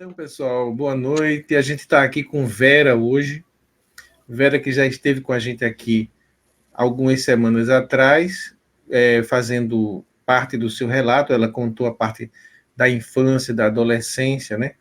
Então, pessoal, boa noite. A gente está aqui com Vera hoje. Vera que já esteve com a gente aqui algumas semanas atrás, fazendo parte do seu relato. Ela contou a parte da infância, da adolescência, né?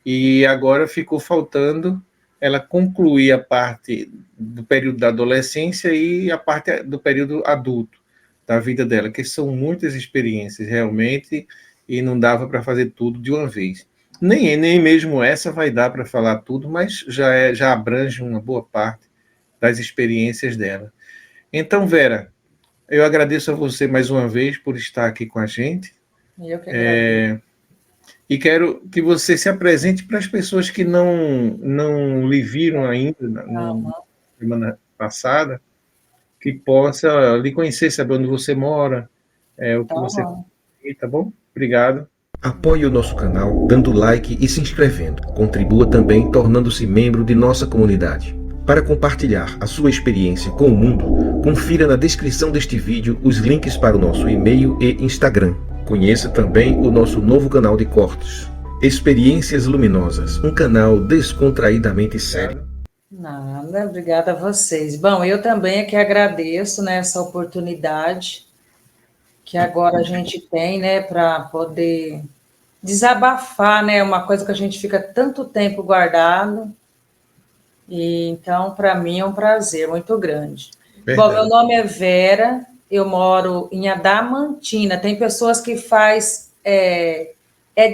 E agora ficou faltando ela concluir a parte do período da adolescência e a parte do período adulto da vida dela, que são muitas experiências realmente, e não dava para fazer tudo de uma vez. Nem mesmo essa vai dar para falar tudo, mas já abrange uma boa parte das experiências dela. Então, Vera, eu agradeço a você mais uma vez por estar aqui com a gente. Eu que agradeço. E quero que você se apresente para as pessoas que não lhe viram ainda na semana passada, que possa lhe conhecer, saber onde você mora, o que você faz, tá bom? Obrigado. Apoie o nosso canal dando like e se inscrevendo. Contribua também tornando-se membro de nossa comunidade. Para compartilhar a sua experiência com o mundo, confira na descrição deste vídeo os links para o nosso e-mail e Instagram. Conheça também o nosso novo canal de cortes, Experiências Luminosas, um canal descontraidamente sério. Nada, obrigada a vocês. Bom, eu também é que agradeço, né, essa oportunidade que agora a gente tem, né, para poder desabafar, né, uma coisa que a gente fica tanto tempo guardado. E então, para mim é um prazer muito grande. Verdade. Bom, meu nome é Vera, eu moro em Adamantina. Tem pessoas que faz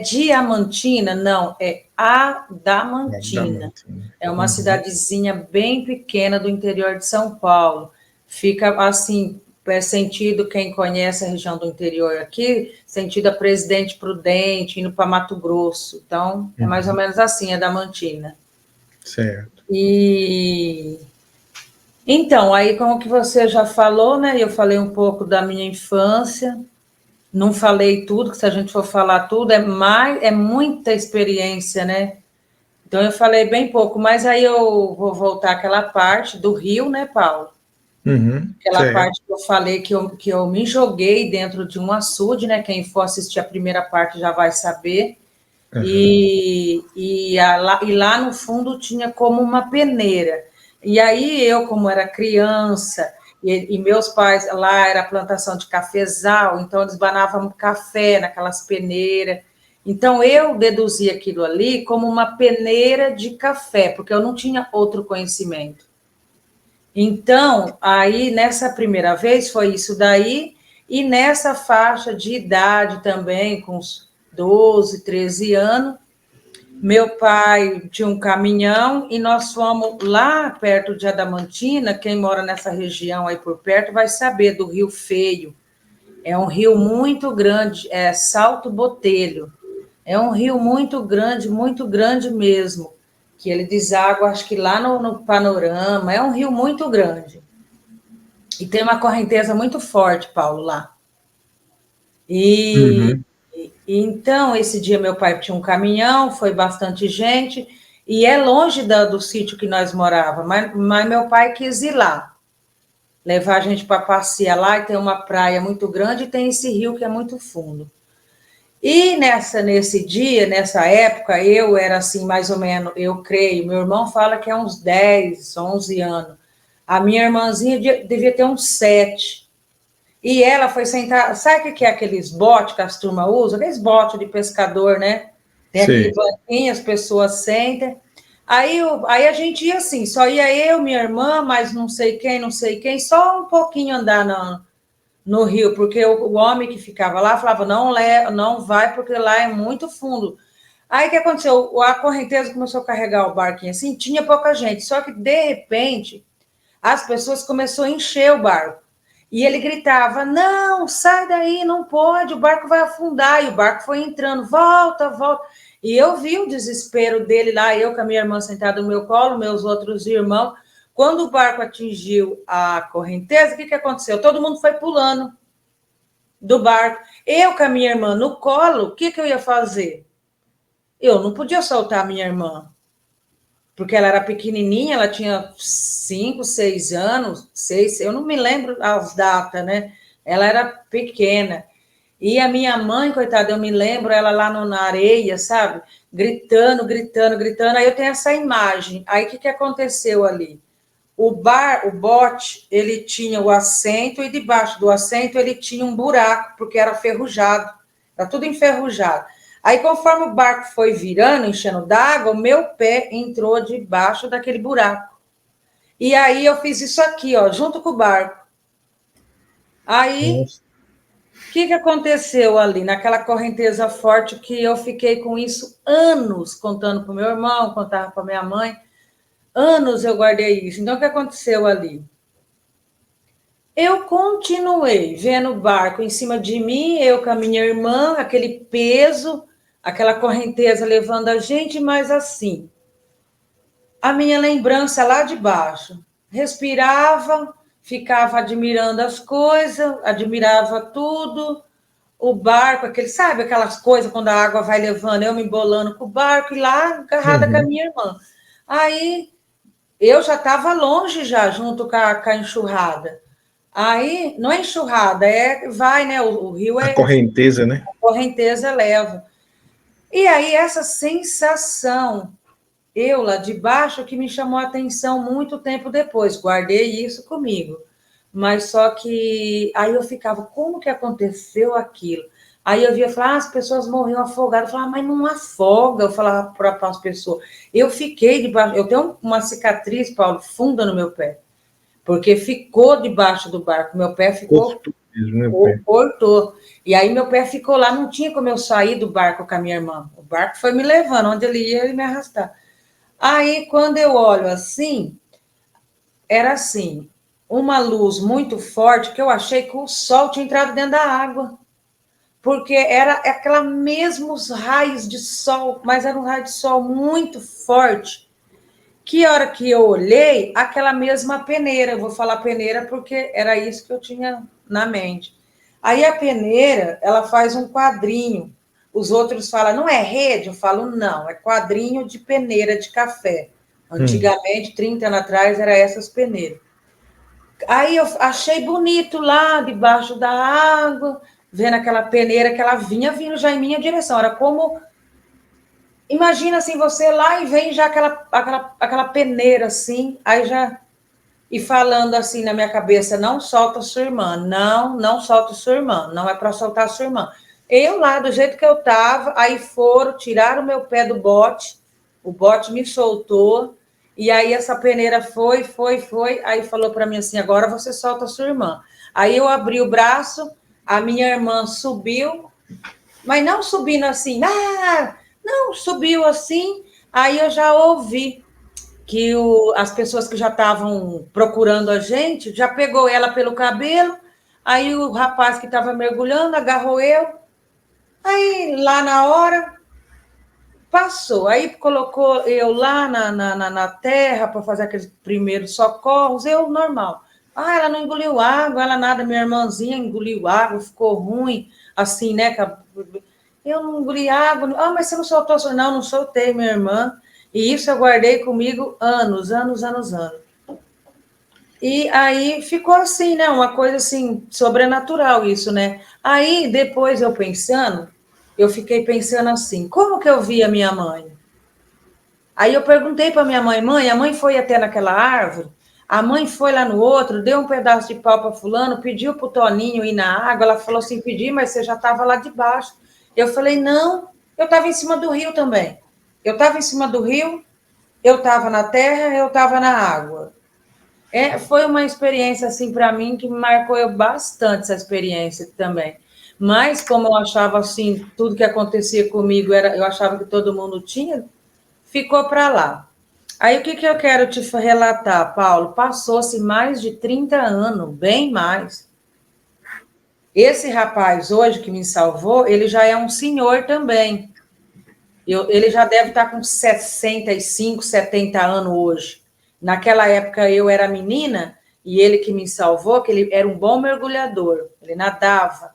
Diamantina? Não, é Adamantina. É uma cidadezinha bem pequena do interior de São Paulo. Fica assim, sentido, quem conhece a região do interior aqui, sentido a Presidente Prudente, indo para Mato Grosso. Então, é mais ou menos assim, Adamantina. Certo. E então, aí como que você já falou, né? Eu falei um pouco da minha infância, não falei tudo, que se a gente for falar tudo, é muita experiência, né? Então eu falei bem pouco, mas aí eu vou voltar àquela parte do Rio, né, Paulo? Aquela parte que eu falei que eu me joguei dentro de um açude, né? Quem for assistir a primeira parte já vai saber. E lá no fundo tinha como uma peneira. E aí eu, como era criança, e meus pais, lá era plantação de cafezal, então eles banavam café naquelas peneiras. Então eu deduzi aquilo ali como uma peneira de café, porque eu não tinha outro conhecimento. Então, aí nessa primeira vez foi isso daí, e nessa faixa de idade também, com uns 12, 13 anos, meu pai tinha um caminhão e nós fomos lá perto de Adamantina. Quem mora nessa região aí por perto vai saber do Rio Feio. É um rio muito grande, é Salto Botelho. É um rio muito grande mesmo, que ele deságua, acho que lá no Panorama. É um rio muito grande. E tem uma correnteza muito forte, Paulo, lá. Então, esse dia meu pai tinha um caminhão, foi bastante gente, e é longe do sítio que nós morávamos, mas meu pai quis ir lá, levar a gente para passear lá, e tem uma praia muito grande, e tem esse rio que é muito fundo. E nesse dia, nessa época, eu era assim, mais ou menos, eu creio, meu irmão fala que é uns 10, 11 anos, a minha irmãzinha devia ter uns 7. E ela foi sentar, sabe o que é aqueles botes que as turmas usam? Aqueles botes de pescador, né? Tem aquele banquinho, as pessoas sentam. Aí a gente ia assim, só ia eu, minha irmã, mas não sei quem, só um pouquinho andar no rio, porque o homem que ficava lá falava, não vai, porque lá é muito fundo. Aí o que aconteceu? A correnteza começou a carregar o barquinho assim, tinha pouca gente, só que de repente as pessoas começaram a encher o barco. E ele gritava, não, sai daí, não pode, o barco vai afundar. E o barco foi entrando, volta. E eu vi o desespero dele lá, eu com a minha irmã sentada no meu colo, meus outros irmãos. Quando o barco atingiu a correnteza, o que aconteceu? Todo mundo foi pulando do barco. Eu com a minha irmã no colo, o que eu ia fazer? Eu não podia soltar a minha irmã, porque ela era pequenininha, ela tinha 5, 6 anos, 6, eu não me lembro as datas, né? Ela era pequena. E a minha mãe, coitada, eu me lembro, ela lá na areia, sabe? gritando, gritando, gritando. Aí eu tenho essa imagem. Aí o que aconteceu ali? O bote, ele tinha o assento e debaixo do assento ele tinha um buraco, porque era ferrujado. Era tudo enferrujado. Aí, conforme o barco foi virando, enchendo d'água, o meu pé entrou debaixo daquele buraco. E aí eu fiz isso aqui, ó, junto com o barco. Aí, o que aconteceu ali, naquela correnteza forte, que eu fiquei com isso anos, contando para o meu irmão, contava para minha mãe. Anos eu guardei isso. Então, o que aconteceu ali? Eu continuei vendo o barco em cima de mim, eu com a minha irmã, aquele peso, aquela correnteza levando a gente, mas assim, a minha lembrança lá de baixo. Respirava, ficava admirando as coisas, admirava tudo, o barco, aquele, sabe, aquelas coisas quando a água vai levando, eu me embolando com o barco e lá agarrada com a minha irmã. Aí eu já estava longe já, junto com a enxurrada. Aí, não é enxurrada, vai, né? O rio A correnteza, né? A correnteza leva. E aí, essa sensação, eu lá de baixo, que me chamou a atenção muito tempo depois, guardei isso comigo. Mas só que aí eu ficava, como que aconteceu aquilo? Aí eu via falar, as pessoas morriam afogadas. Eu falava, mas não afoga. Eu falava para as pessoas. Eu fiquei debaixo, eu tenho uma cicatriz, Paulo, funda no meu pé, porque ficou debaixo do barco, meu pé ficou, cortou. E aí meu pé ficou lá, não tinha como eu sair do barco com a minha irmã. O barco foi me levando, onde ele ia, ele me arrastar. Aí, quando eu olho assim, era assim, uma luz muito forte, que eu achei que o sol tinha entrado dentro da água, porque era aquela mesmos raios de sol, mas era um raio de sol muito forte, que a hora que eu olhei, aquela mesma peneira, eu vou falar peneira porque era isso que eu tinha na mente. Aí a peneira, ela faz um quadrinho, os outros falam, não é rede? Eu falo, não, é quadrinho de peneira de café. Antigamente, 30 anos atrás, era essas peneiras. Aí eu achei bonito lá, debaixo da água, vendo aquela peneira que ela vinha vindo já em minha direção. Era como... Imagina assim, você lá e vem já aquela peneira assim, aí já... E falando assim na minha cabeça, não solta sua irmã, não solta sua irmã, não é para soltar sua irmã. Eu lá, do jeito que eu estava, aí tiraram o meu pé do bote, o bote me soltou, e aí essa peneira foi, aí falou para mim assim, agora você solta sua irmã. Aí eu abri o braço, a minha irmã subiu, mas não subindo assim, não, subiu assim, aí eu já ouvi que as pessoas que já estavam procurando a gente, já pegou ela pelo cabelo, aí o rapaz que estava mergulhando agarrou eu, aí lá na hora passou, aí colocou eu lá na terra para fazer aqueles primeiros socorros, eu normal. Ela não engoliu água, ela nada, minha irmãzinha engoliu água, ficou ruim, assim, né? Eu não engoli água, mas você não soltou? Não soltei, minha irmã. E isso eu guardei comigo anos. E aí ficou assim, né? Uma coisa assim, sobrenatural isso, né? Aí, depois eu fiquei pensando assim, como que eu vi a minha mãe? Aí eu perguntei para minha mãe, a mãe foi até naquela árvore, a mãe foi lá no outro, deu um pedaço de pau para fulano, pediu para o Toninho ir na água, ela falou assim, pedi, mas você já estava lá debaixo. Eu falei, não, eu estava em cima do rio também. Eu estava em cima do rio, eu estava na terra, eu estava na água. Foi uma experiência, assim, para mim, que me marcou bastante essa experiência também. Mas, como eu achava, assim, tudo que acontecia comigo, eu achava que todo mundo tinha, ficou para lá. Aí, o que eu quero te relatar, Paulo? Passou-se mais de 30 anos, bem mais. Esse rapaz, hoje, que me salvou, ele já é um senhor também. Ele já deve estar com 65, 70 anos hoje. Naquela época eu era menina e ele que me salvou, que ele era um bom mergulhador, ele nadava.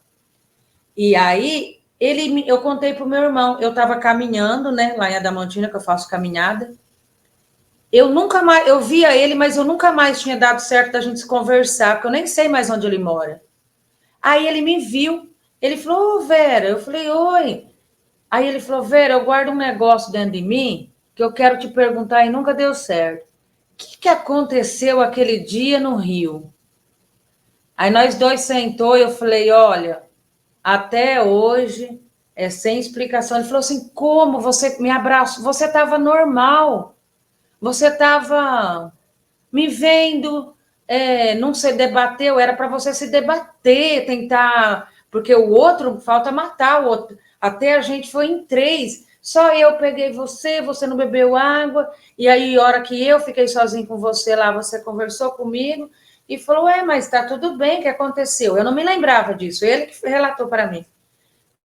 E aí eu contei para o meu irmão, eu estava caminhando, né, lá em Adamantina, que eu faço caminhada. Eu via ele, mas eu nunca mais tinha dado certo da gente se conversar, porque eu nem sei mais onde ele mora. Aí ele me viu, ele falou, Vera, eu falei, oi. Aí ele falou, Vera, eu guardo um negócio dentro de mim que eu quero te perguntar e nunca deu certo. O que aconteceu aquele dia no Rio? Aí nós dois sentou e eu falei, olha, até hoje é sem explicação. Ele falou assim, como? Você me abraçou? Você estava normal. Você estava me vendo, não se debateu, era para você se debater, tentar, porque o outro falta matar o outro. Até a gente foi em 3, só eu peguei você, você não bebeu água, e aí, a hora que eu fiquei sozinho com você lá, você conversou comigo e falou, mas está tudo bem, o que aconteceu? Eu não me lembrava disso, ele que relatou para mim.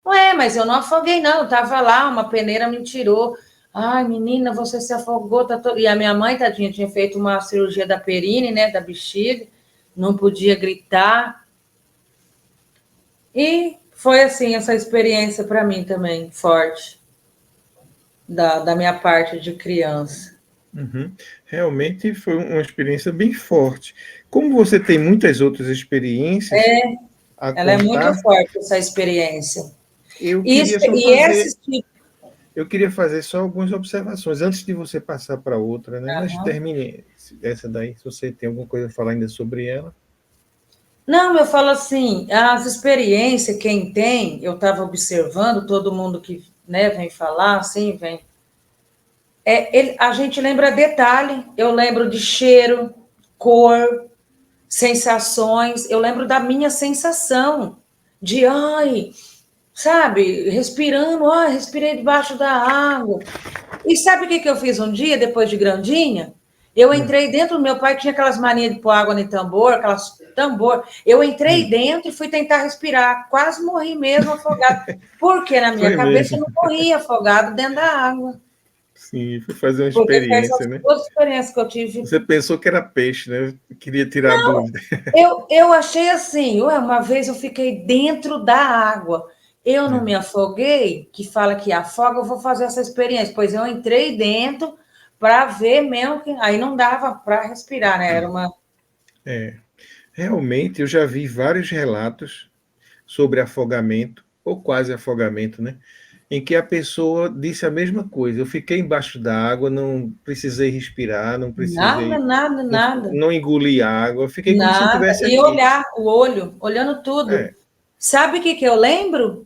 Mas eu não afoguei, não, eu estava lá, uma peneira me tirou. Ai, menina, você se afogou. E a minha mãe, tadinha, tinha feito uma cirurgia da perine, né, da bexiga, não podia gritar. E foi assim, essa experiência para mim também, forte, da minha parte de criança. Uhum. Realmente foi uma experiência bem forte. Como você tem muitas outras experiências a Ela é contar, muito forte, essa experiência. eu queria só E fazer... esse tipo... Eu queria fazer só algumas observações antes de você passar para outra, né? Mas termine essa daí, se você tem alguma coisa a falar ainda sobre ela. Não, eu falo assim, as experiências, quem tem, eu estava observando, todo mundo que, né, vem falar, assim, vem... a gente lembra detalhe, eu lembro de cheiro, cor, sensações, eu lembro da minha sensação, de, sabe, respirando, respirei debaixo da água. E sabe o que eu fiz um dia, depois de grandinha? Eu entrei dentro, meu pai tinha aquelas manias de pôr água no tambor, eu entrei dentro e fui tentar respirar, quase morri mesmo afogado, porque na minha cabeça eu não morria afogado dentro da água. Sim, foi fazer uma Porque foi experiência, essas né? 2 experiências que eu tive. Você pensou que era peixe, né? Eu queria tirar a dúvida. Eu achei assim, uma vez eu fiquei dentro da água. Eu não me afoguei, que fala que afoga, eu vou fazer essa experiência. Pois eu entrei dentro para ver mesmo que aí não dava para respirar, né? Era uma... Realmente, eu já vi vários relatos sobre afogamento, ou quase afogamento, né? Em que a pessoa disse a mesma coisa. Eu fiquei embaixo da água, não precisei respirar, não precisei... Nada. Não engoli água, eu fiquei como se eu Nada. estivesse E aqui. olhar o olho, olhando tudo. Sabe o que eu lembro?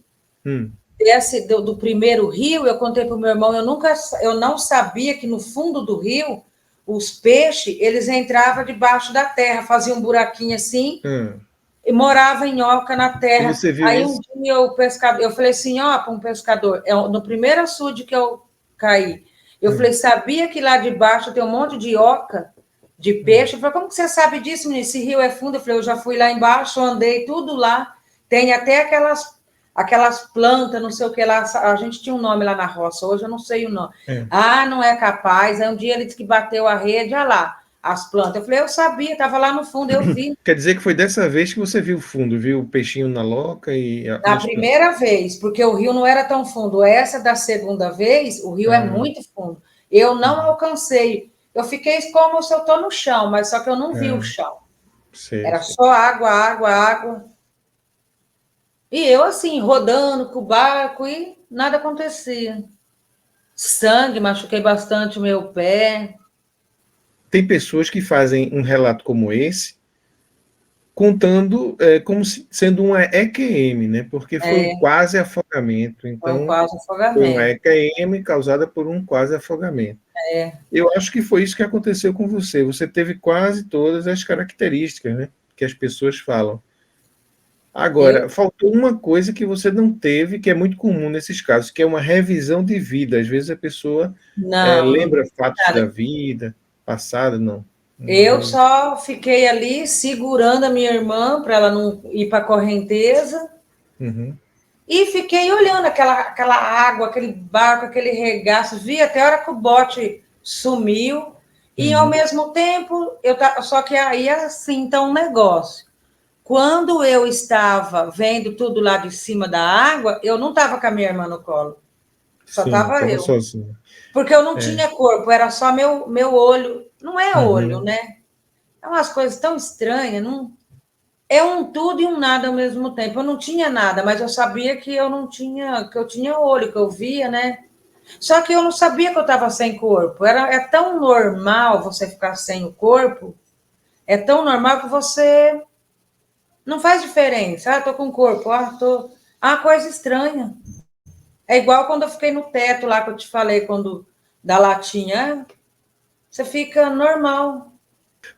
Do primeiro rio, eu contei para o meu irmão, eu não sabia que no fundo do rio, os peixes, eles entravam debaixo da terra, faziam um buraquinho assim, e morava em oca na terra. E você viu Aí isso? um dia eu falei assim, para um pescador, no primeiro açude que eu caí, eu falei, sabia que lá debaixo tem um monte de oca, de peixe? Eu falei, como que você sabe disso, menino? Esse rio é fundo? Eu falei, eu já fui lá embaixo, andei tudo lá, tem até aquelas plantas, não sei o que lá, a gente tinha um nome lá na roça, hoje eu não sei o nome. Não é capaz. Aí um dia ele disse que bateu a rede, olha lá, as plantas. Eu falei, eu sabia, estava lá no fundo, eu vi. Quer dizer que foi dessa vez que você viu o fundo, viu o peixinho na loca e... Na primeira vez, porque o rio não era tão fundo. Essa da segunda vez, o rio é muito fundo. Eu não alcancei. Eu fiquei como se eu estou no chão, mas só que eu não vi o chão. Era só água. E eu assim, rodando com o barco e nada acontecia. Sangue, machuquei bastante o meu pé. Tem pessoas que fazem um relato como esse, contando como sendo uma EQM, né? Porque foi um quase afogamento. Então, foi um quase afogamento. Foi uma EQM causada por um quase afogamento. Eu acho que foi isso que aconteceu com você. Você teve quase todas as características, né? Que as pessoas falam. Agora, faltou uma coisa que você não teve, que é muito comum nesses casos, que é uma revisão de vida. Às vezes a pessoa lembra fatos da vida passada, não. Eu só fiquei ali segurando a minha irmã para ela não ir para a correnteza. E fiquei olhando aquela água, aquele barco, aquele regaço. Vi até a hora que o bote sumiu. E, ao mesmo tempo, só que aí assim, então, um negócio. Quando eu estava vendo tudo lá de cima da água, eu não estava com a minha irmã no colo. Só estava eu. Sozinha. Porque eu não tinha corpo, era só meu olho. Não é olho, né? É umas coisas tão estranhas. Não... é um tudo e um nada ao mesmo tempo. Eu não tinha nada, mas eu sabia que eu não tinha, que eu tinha olho, que eu via, né? Só que eu não sabia que eu estava sem corpo. É tão normal você ficar sem o corpo, é tão normal que você não faz diferença. Ah, tô com corpo, tô. Ah, coisa estranha. É igual quando eu fiquei no teto lá que eu te falei, quando da latinha. Você fica normal.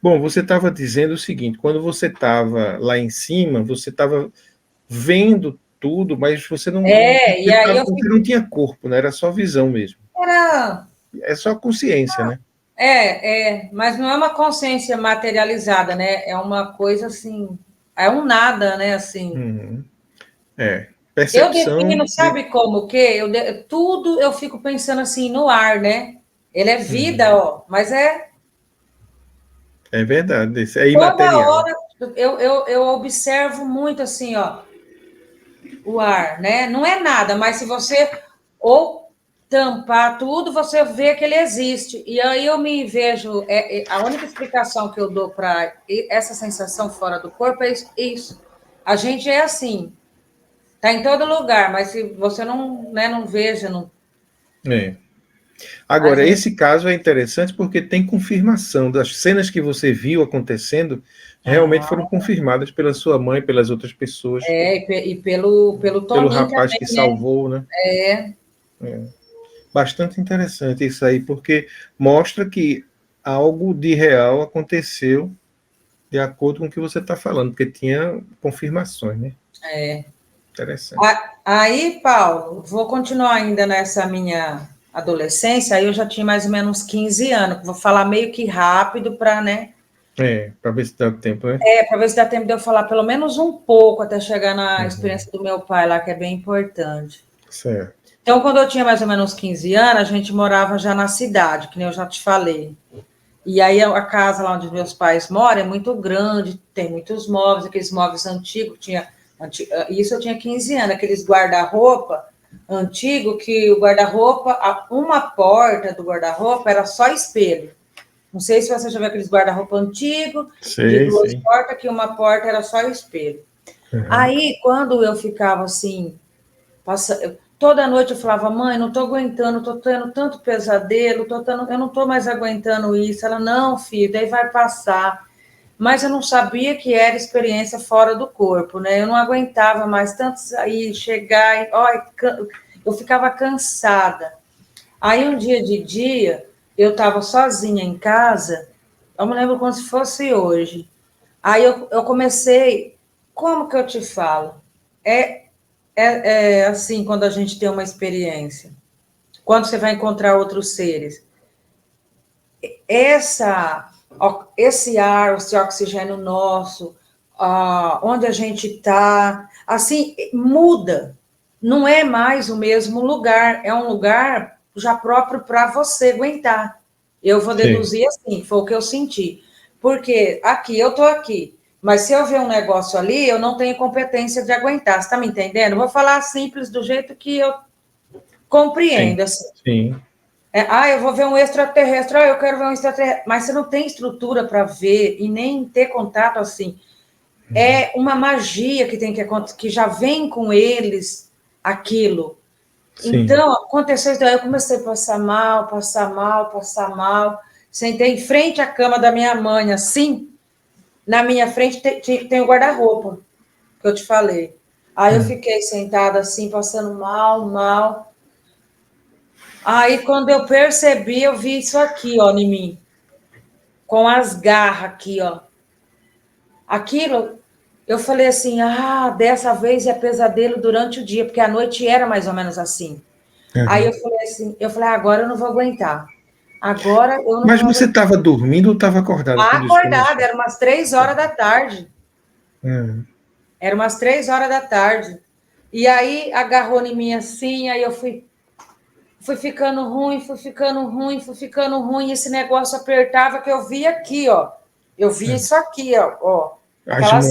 Bom, você estava dizendo o seguinte: quando você estava lá em cima, você estava vendo tudo, mas você E aí eu você não tinha corpo, né? Era só visão mesmo. era. É só consciência, né? Mas não é uma consciência materializada, né? É uma coisa assim, é um nada, né? Assim. Uhum. É. Eu Percepção. defino, sabe como o quê? Tudo eu fico pensando assim no ar, né? Ele é vida, ó, mas é É verdade, isso é toda imaterial. hora eu observo muito assim, ó, o ar, né? Não é nada, mas se você ou tampar tudo, você vê que ele existe. E aí eu me vejo, a única explicação que eu dou para essa sensação fora do corpo é isso. A gente é assim, tá em todo lugar, mas se você não, né, não veja, não, É. a Agora, gente esse caso é interessante porque tem confirmação das cenas que você viu acontecendo, realmente foram confirmadas pela sua mãe, pelas outras pessoas, e pelo pelo Toninho rapaz também, que né? salvou, né? É, Bastante interessante isso aí, porque mostra que algo de real aconteceu de acordo com o que você está falando, porque tinha confirmações, né? é. Interessante. Aí, Paulo, vou continuar ainda nessa minha adolescência, aí eu já tinha mais ou menos 15 anos, vou falar meio que rápido para, né? É, para ver se dá tempo, né? Para ver se dá tempo de eu falar pelo menos um pouco até chegar na Uhum. experiência do meu pai lá, que é bem importante. Certo. Então, quando eu tinha mais ou menos 15 anos, a gente morava já na cidade, que nem eu já te falei. E aí a casa lá onde meus pais moram é muito grande, tem muitos móveis, aqueles móveis antigos, isso eu tinha 15 anos, aqueles guarda-roupa antigo que o guarda-roupa, uma porta do guarda-roupa era só espelho. Não sei se você já viu aqueles guarda-roupa antigo, de Sei, duas sei. portas, que uma porta era só espelho. Uhum. Aí, quando eu ficava assim, toda noite eu falava, mãe, não estou aguentando, estou tendo tanto pesadelo, eu não estou mais aguentando isso. Ela, não, filho, daí vai passar. Mas eu não sabia que era experiência fora do corpo, né? Eu não aguentava mais tanto sair, chegar, eu ficava cansada. Aí um dia, eu estava sozinha em casa, eu me lembro como se fosse hoje. Aí eu comecei, como que eu te falo? É, é assim, quando a gente tem uma experiência, quando você vai encontrar outros seres. Esse ar, esse oxigênio nosso, onde a gente está, assim, muda. Não é mais o mesmo lugar, é um lugar já próprio para você aguentar. Eu vou Sim, deduzir assim, foi o que eu senti. Porque aqui, eu estou aqui, mas se eu ver um negócio ali, eu não tenho competência de aguentar. Você está me entendendo? Eu vou falar simples do jeito que eu sim, compreendo. Assim. sim, Eu vou ver um extraterrestre, eu quero ver um extraterrestre, mas você não tem estrutura para ver e nem ter contato assim. É uma magia que tem que acontecer, que já vem com eles aquilo. sim. Então, aconteceu isso, daí eu comecei a passar mal, passar mal, passar mal. Sentei em frente à cama da minha mãe, assim, na minha frente tem o guarda-roupa, que eu te falei. Aí eu Hum. fiquei sentada assim, passando mal, mal. Aí, quando eu percebi, eu vi isso aqui, ó, em mim. Com as garras aqui, ó. Aquilo, eu falei assim, dessa vez é pesadelo durante o dia, porque a noite era mais ou menos assim. Aí Uhum. eu falei assim, agora eu não vou aguentar. Agora eu não Mas vou você aguentar. estava dormindo ou estava acordado quando isso Acordada, começou? era umas 3 horas da tarde. Uhum. Era umas 3 horas da tarde. E aí agarrou em mim assim, aí eu fui ficando ruim, fui ficando ruim, fui ficando ruim. Esse negócio apertava que eu via aqui, ó. Eu via Uhum. isso aqui, ó. As mãos.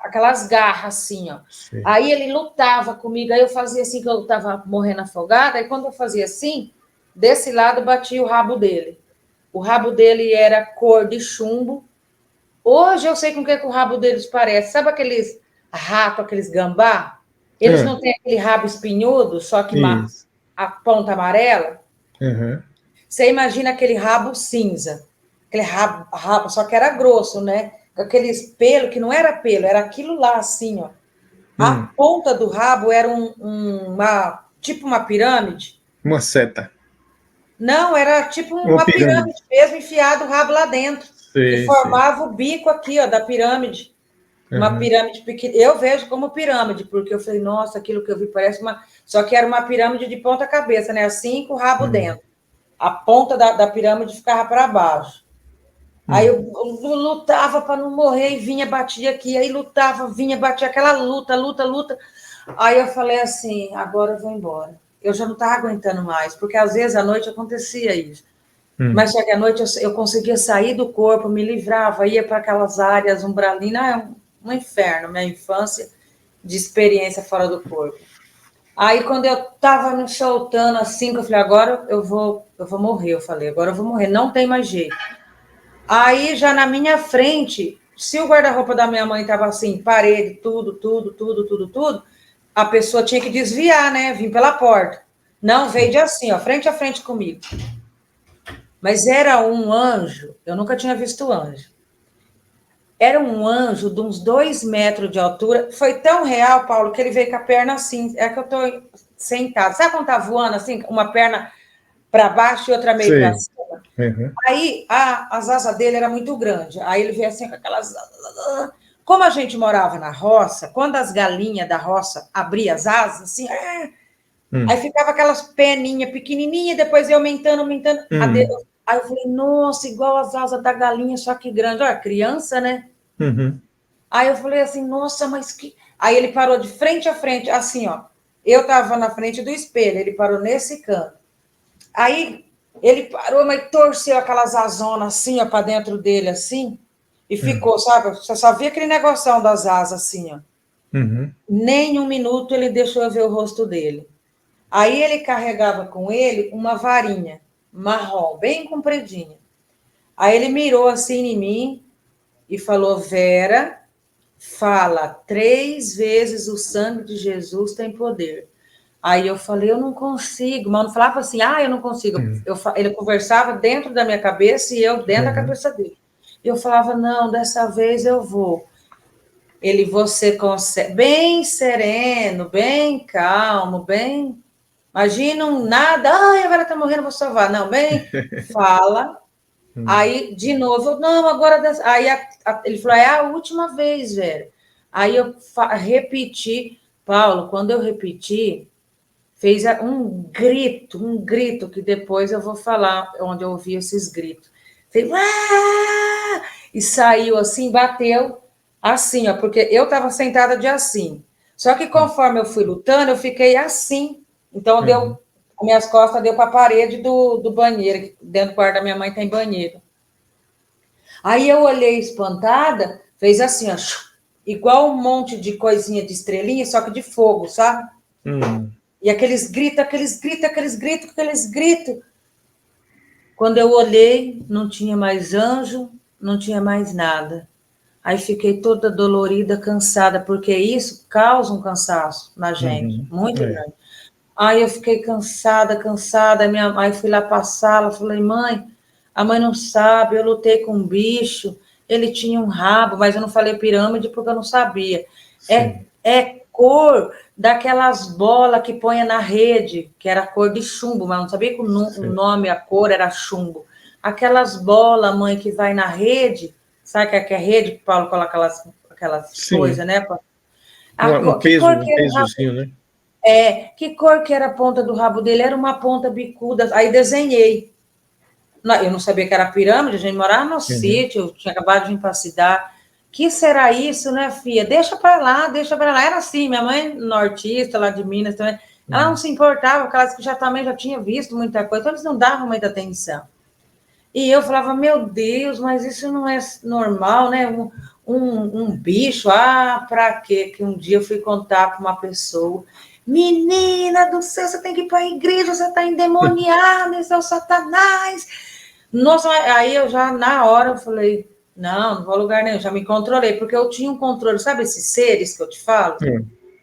Aquelas garras assim, ó. Sei. Aí ele lutava comigo, aí eu fazia assim, que eu tava morrendo afogada, aí quando eu fazia assim, desse lado batia o rabo dele. O rabo dele era cor de chumbo, Hoje eu sei com que o rabo deles parece. Sabe aqueles ratos, aqueles gambá? Eles não têm aquele rabo espinhudo, só que Isso. a ponta amarela. Uhum. Você imagina aquele rabo cinza. Aquele rabo, só que era grosso, né? Com aqueles pelo, que não era pelo, era aquilo lá, assim, ó. A ponta do rabo era tipo uma pirâmide. Uma seta. Não, era tipo Uma uma pirâmide. pirâmide mesmo, enfiado o rabo lá dentro. E Sei, sei. formava o bico aqui, ó, da pirâmide. Uma Uhum. pirâmide pequena. Eu vejo como pirâmide, porque eu falei, nossa, aquilo que eu vi parece uma. Só que era uma pirâmide de ponta cabeça, né? Assim com o rabo dentro. A ponta da pirâmide ficava para baixo. Aí eu lutava para não morrer e vinha, batia aqui. Aí lutava, vinha, batia aquela luta, luta, luta. Aí eu falei assim, agora eu vou embora. Eu já não estava aguentando mais, porque às vezes à noite acontecia isso. Mas só que à noite eu conseguia sair do corpo, me livrava, ia para aquelas áreas umbralinas, é um inferno, minha infância de experiência fora do corpo. Aí quando eu estava me soltando assim, eu falei, agora eu vou morrer, eu falei, agora eu vou morrer, não tem mais jeito. Aí já na minha frente, se o guarda-roupa da minha mãe estava assim, parede, tudo, a pessoa tinha que desviar, né? Vim pela porta. Não, veio de assim, ó, frente a frente comigo. Mas era um anjo, eu nunca tinha visto anjo. Era um anjo de uns 2 metros de altura. Foi tão real, Paulo, que ele veio com a perna assim. É que eu estou sentada. Sabe quando tá voando assim, uma perna para baixo e outra meio para Sei. cima? Uhum. Aí as asas dele eram muito grandes. Aí ele veio assim com aquelas. Como a gente morava na roça, quando as galinhas da roça abriam as asas, assim, aí ficava aquelas peninhas pequenininhas, depois ia aumentando. Aí eu falei, nossa, igual as asas da galinha, só que grande. Olha, criança, né? Uhum. Aí eu falei assim, nossa, mas que. Aí ele parou de frente a frente, assim, ó. Eu estava na frente do espelho, ele parou nesse canto. Aí ele parou, mas torceu aquelas asonas assim, ó, para dentro dele, assim, e ficou, sabe? Você só via aquele negoção das asas, assim, ó. Uhum. Nem um minuto ele deixou eu ver o rosto dele. Aí ele carregava com ele uma varinha marrom, bem compridinha. Aí ele mirou assim em mim e falou: Vera, fala 3 vezes o sangue de Jesus tem poder. Aí eu falei, eu não consigo. Mas não falava assim, eu não consigo. Ele conversava dentro da minha cabeça e eu dentro da cabeça dele. Eu falava, não, dessa vez eu vou. Ele, você consegue. Bem sereno, bem calmo, bem. Imagina um nada, agora tá morrendo, vou salvar. Não, bem, fala. Aí, de novo, não, agora. Aí ele falou, é a última vez, velho. Aí eu repeti, Paulo, quando eu repeti, fez um grito, que depois eu vou falar onde eu ouvi esses gritos. Fez, e saiu assim, bateu assim, ó, porque eu estava sentada de assim. Só que conforme eu fui lutando, eu fiquei assim. Então, minhas costas deu para a parede do banheiro, dentro do quarto da minha mãe tem banheiro. Aí eu olhei espantada, fez assim, ó, igual um monte de coisinha de estrelinha, só que de fogo, sabe? E aqueles gritos. Quando eu olhei, não tinha mais anjo, não tinha mais nada. Aí fiquei toda dolorida, cansada, porque isso causa um cansaço na gente, muito grande. Aí eu fiquei cansada. Aí fui lá para a sala, falei, mãe, a mãe não sabe, eu lutei com um bicho, ele tinha um rabo, mas eu não falei pirâmide porque eu não sabia. É cor daquelas bolas que põe na rede, que era cor de chumbo, mas eu não sabia que o nome, a cor era chumbo. Aquelas bolas, mãe, que vai na rede, sabe que é rede que o Paulo coloca aquelas coisas, né? Que cor que era o rabo? Né? Que cor que era a ponta do rabo dele? Era uma ponta bicuda. Aí desenhei. Eu não sabia que era pirâmide, a gente morava no sítio, eu tinha acabado de vir para a cidade. Que será isso, né, filha? Deixa para lá. Era assim, minha mãe nortista, lá de Minas também, ela não se importava, porque ela que também já tinha visto muita coisa, então eles não davam muita atenção. E eu falava, meu Deus, mas isso não é normal, né? Um bicho, para quê? Que um dia eu fui contar para uma pessoa, menina do céu, você tem que ir para a igreja, você está endemoniada, esse é o Satanás. Nossa, aí eu já, na hora, eu falei, Não vou a lugar nenhum, já me controlei, porque eu tinha um controle, sabe esses seres que eu te falo?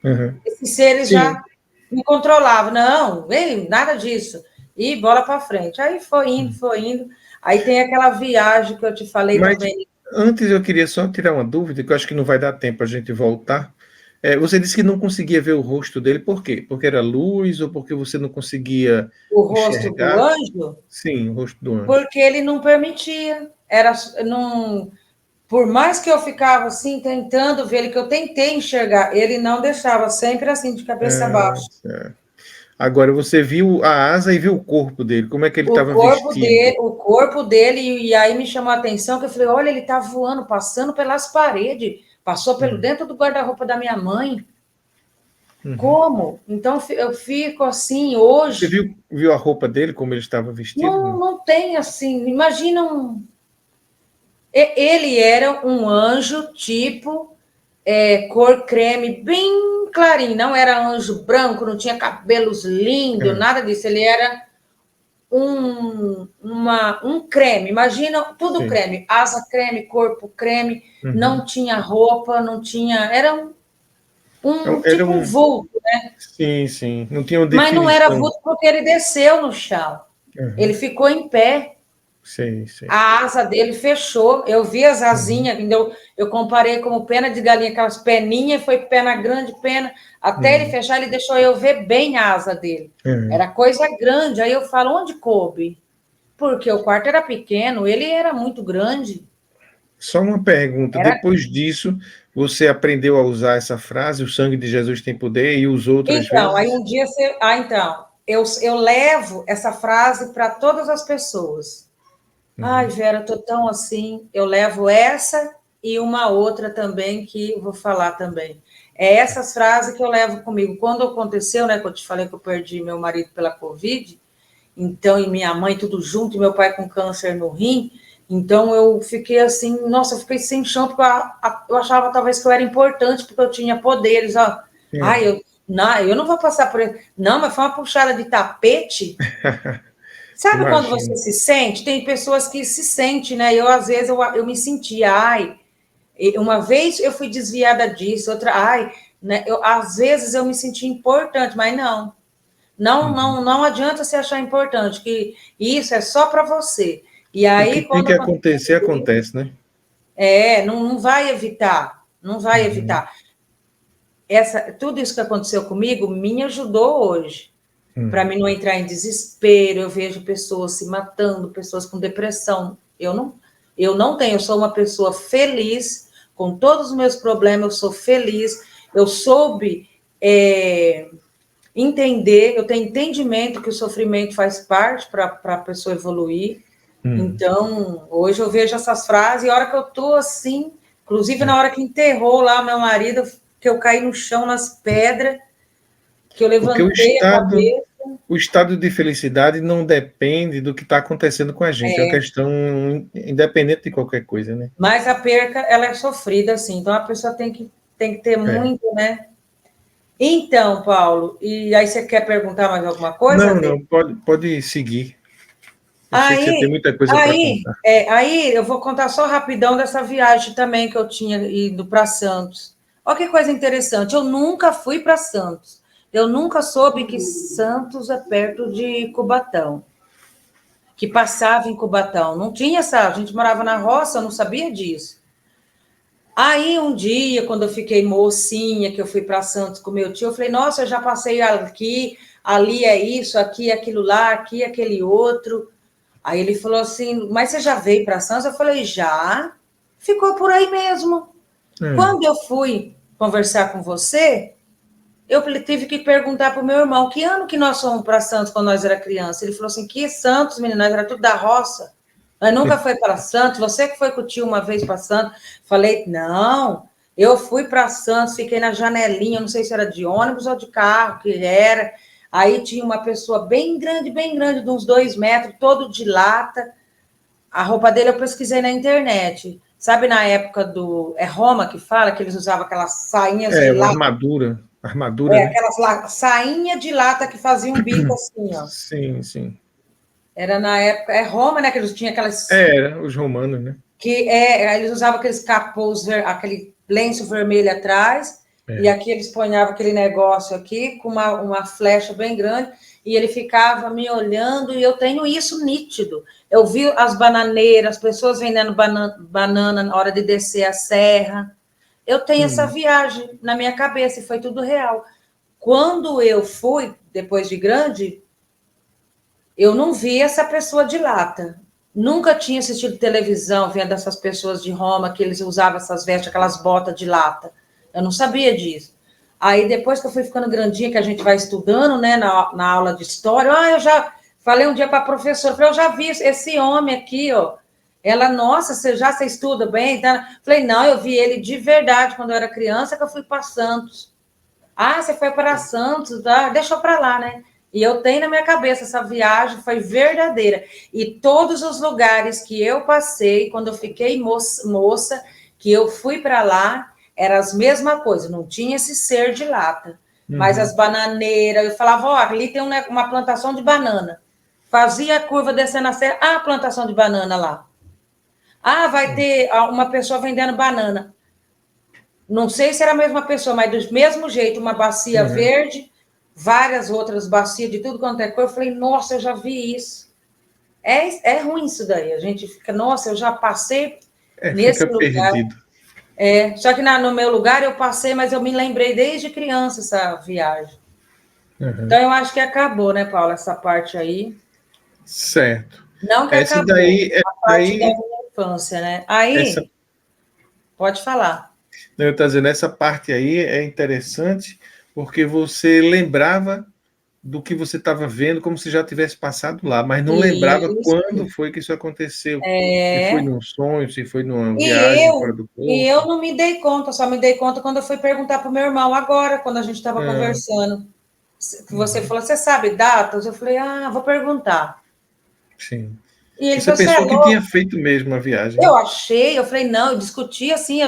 Uhum. Esses seres Sim. já me controlavam. Não, ei, nada disso. E bola para frente. Aí foi indo, foi indo. Aí tem aquela viagem que eu te falei Mas também. antes eu queria só tirar uma dúvida, que eu acho que não vai dar tempo a gente voltar. Você disse que não conseguia ver o rosto dele, por quê? Porque era luz ou porque você não conseguia O rosto do enxergar? anjo, Sim, o rosto do anjo. porque ele não permitia. Era, não, por mais que eu ficava assim, tentando ver ele, que eu tentei enxergar, ele não deixava, sempre assim, de cabeça baixa. Certo. Agora você viu a asa e viu o corpo dele, como é que ele estava vestido? O corpo dele, e aí me chamou a atenção, que eu falei, olha, ele tá voando, passando pelas paredes, passou pelo dentro do guarda-roupa da minha mãe. Uhum. Como? Então eu fico assim, Você hoje, viu a roupa dele, como ele estava vestido? não tem assim, imagina um... Ele era um anjo tipo cor creme, bem clarinho, não era anjo branco, não tinha cabelos lindos, nada disso, ele era um creme, imagina tudo Sim. creme, asa creme, corpo creme, Uhum. não tinha roupa, não tinha, era Era tipo um vulto, Sim, sim. Não tinha uma mas não era definição. vulto porque ele desceu no chão, ele Uhum. ficou em pé, Sei, sei. a asa dele fechou, eu vi as asinhas, eu comparei como pena de galinha, aquelas peninhas, foi pena grande, pena, até ele fechar, ele deixou eu ver bem a asa dele, era coisa grande, aí eu falo, onde coube? Porque o quarto era pequeno, ele era muito grande. Só uma pergunta. Era... Depois disso, você aprendeu a usar essa frase, o sangue de Jesus tem poder, e usou outras Então, aí vezes? um dia você. Ah, então, eu levo essa frase para todas as pessoas. Ai, Vera, tô tão assim. Eu levo essa e uma outra também que eu vou falar também. É essas frases que eu levo comigo. Quando aconteceu, né, que eu te falei que eu perdi meu marido pela Covid, então, e minha mãe tudo junto, e meu pai com câncer no rim, então eu fiquei assim, nossa, eu fiquei sem chão, porque eu achava talvez que eu era importante, porque eu tinha poderes, ó. Ai, eu não vou passar por isso. Não, mas foi uma puxada de tapete. Sabe quando você Imagino. se sente? Tem pessoas que se sentem, né? Eu, às vezes, eu me sentia, ai, uma vez eu fui desviada disso, outra, ai, né? Às vezes eu me senti importante, mas não. Não adianta você achar importante, que isso é só para você. E O que aí, tem quando que acontecer, acontece, né? não vai evitar, não vai evitar. Tudo isso que aconteceu comigo me ajudou hoje. Para mim não entrar em desespero, eu vejo pessoas se matando, pessoas com depressão. Eu não tenho, eu sou uma pessoa feliz, com todos os meus problemas, eu sou feliz, eu soube entender, eu tenho entendimento que o sofrimento faz parte para a pessoa evoluir. Então, hoje eu vejo essas frases, e a hora que eu estou assim, inclusive na hora que enterrou lá meu marido, que eu caí no chão nas pedras, que eu Porque levantei a cabeça. o estado de felicidade não depende do que está acontecendo com a gente, é uma questão independente de qualquer coisa, né? Mas a perca, ela é sofrida, assim, então a pessoa tem que ter muito, né? Então, Paulo, e aí você quer perguntar mais alguma coisa, Não, Dê? não, pode seguir. Eu sei que você tem muita coisa para contar. Aí eu vou contar só rapidão dessa viagem também que eu tinha ido para Santos. Olha que coisa interessante, eu nunca fui para Santos. Eu nunca soube que Santos é perto de Cubatão, que passava em Cubatão. Não tinha essa, a gente morava na roça, eu não sabia disso. Aí um dia, quando eu fiquei mocinha, que eu fui para Santos com meu tio, eu falei, nossa, eu já passei aqui, ali é isso, aqui é aquilo lá, aqui é aquele outro. Aí ele falou assim, mas você já veio para Santos? Eu falei, já. Ficou por aí mesmo. Quando eu fui conversar com você, eu tive que perguntar para o meu irmão, que ano que nós fomos para Santos quando nós era criança? Ele falou assim, que Santos, menina, nós era tudo da roça. Nós nunca foi para Santos, você que foi com o tio uma vez para Santos. Falei, não, eu fui para Santos, fiquei na janelinha, não sei se era de ônibus ou de carro, que era. Aí tinha uma pessoa bem grande, de uns 2 metros, todo de lata. A roupa dele eu pesquisei na internet. Sabe na época do... É Roma que fala, que eles usavam aquelas sainhas de Uma lata. armadura, né? Aquelas sainha de lata que fazia um bico assim, ó. Sim, sim. Era na época... É Roma, né? Que eles tinham aquelas... Os romanos, né? Eles usavam aqueles capôs, aquele lenço vermelho atrás, e aqui eles ponhavam aquele negócio aqui, com uma flecha bem grande, e ele ficava me olhando, e eu tenho isso nítido. Eu vi as bananeiras, as pessoas vendendo banana na hora de descer a serra. Eu tenho essa viagem na minha cabeça, e foi tudo real. Quando eu fui, depois de grande, eu não vi essa pessoa de lata. Nunca tinha assistido televisão vendo essas pessoas de Roma, que eles usavam essas vestes, aquelas botas de lata. Eu não sabia disso. Aí, depois que eu fui ficando grandinha, que a gente vai estudando, né, na aula de história, eu já falei um dia para a professora, falei, eu já vi esse homem aqui, ó. Ela, nossa, você estuda bem? Tá? Falei, não, eu vi ele de verdade quando eu era criança, que eu fui para Santos. Ah, você foi para Santos, tá? Deixou para lá, né? E eu tenho na minha cabeça, essa viagem foi verdadeira. E todos os lugares que eu passei, quando eu fiquei moça, que eu fui para lá, eram as mesmas coisas, não tinha esse ser de lata. Mas as bananeiras, eu falava, ó, ali tem uma plantação de banana. Fazia a curva descendo a serra, a plantação de banana lá. Ah, vai ter uma pessoa vendendo banana. Não sei se era a mesma pessoa, mas do mesmo jeito, uma bacia verde, várias outras bacias de tudo quanto é cor. Eu falei, nossa, eu já vi isso. É ruim isso daí. A gente fica, nossa, eu já passei nesse fica lugar. Perdido. Só que no meu lugar eu passei, mas eu me lembrei desde criança essa viagem. Então eu acho que acabou, né, Paula, essa parte aí. Certo. Não que Essa acabou, daí, a parte da minha infância, né? Aí, pode falar. Eu estou dizendo, essa parte aí é interessante porque você lembrava do que você estava vendo como se já tivesse passado lá, mas não lembrava quando foi que isso aconteceu. Se foi num sonho, se foi numa viagem fora do corpo. E eu não me dei conta, só me dei conta quando eu fui perguntar para o meu irmão agora, quando a gente estava conversando. Você falou, você sabe datas? Eu falei, vou perguntar. Sim. E ele Você falou, pensou que tinha feito mesmo a viagem? Eu falei, não, eu discuti assim,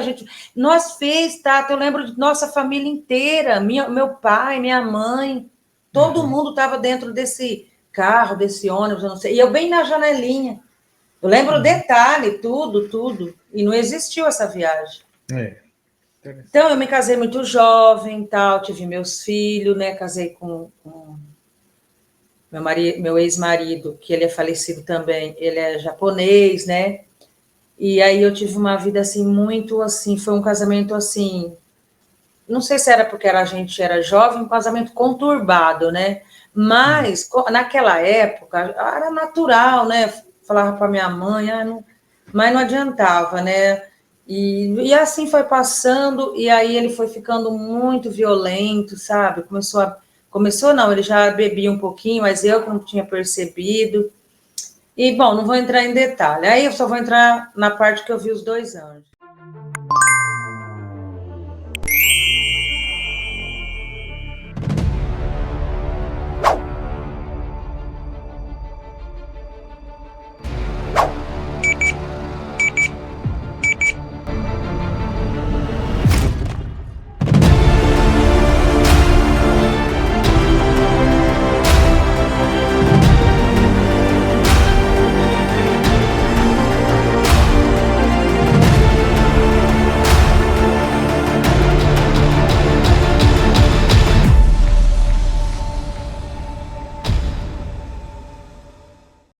nós fez, Tata, eu lembro de nossa família inteira, meu pai, minha mãe, todo mundo estava dentro desse carro, desse ônibus, eu não sei, e eu bem na janelinha. Eu lembro o detalhe, tudo, e não existiu essa viagem. Então, eu me casei muito jovem, tal, tive meus filhos, né, casei com meu ex-marido, que ele é falecido também, ele é japonês, né, e aí eu tive uma vida, assim, muito, assim, foi um casamento, assim, não sei se era porque a gente era jovem, um casamento conturbado, né, mas naquela época era natural, né, falava para minha mãe, mas não adiantava, né, e assim foi passando, e aí ele foi ficando muito violento, sabe, começou não, ele já bebia um pouquinho, mas eu que não tinha percebido. E, bom, não vou entrar em detalhe. Aí eu só vou entrar na parte que eu vi os 2 anjos.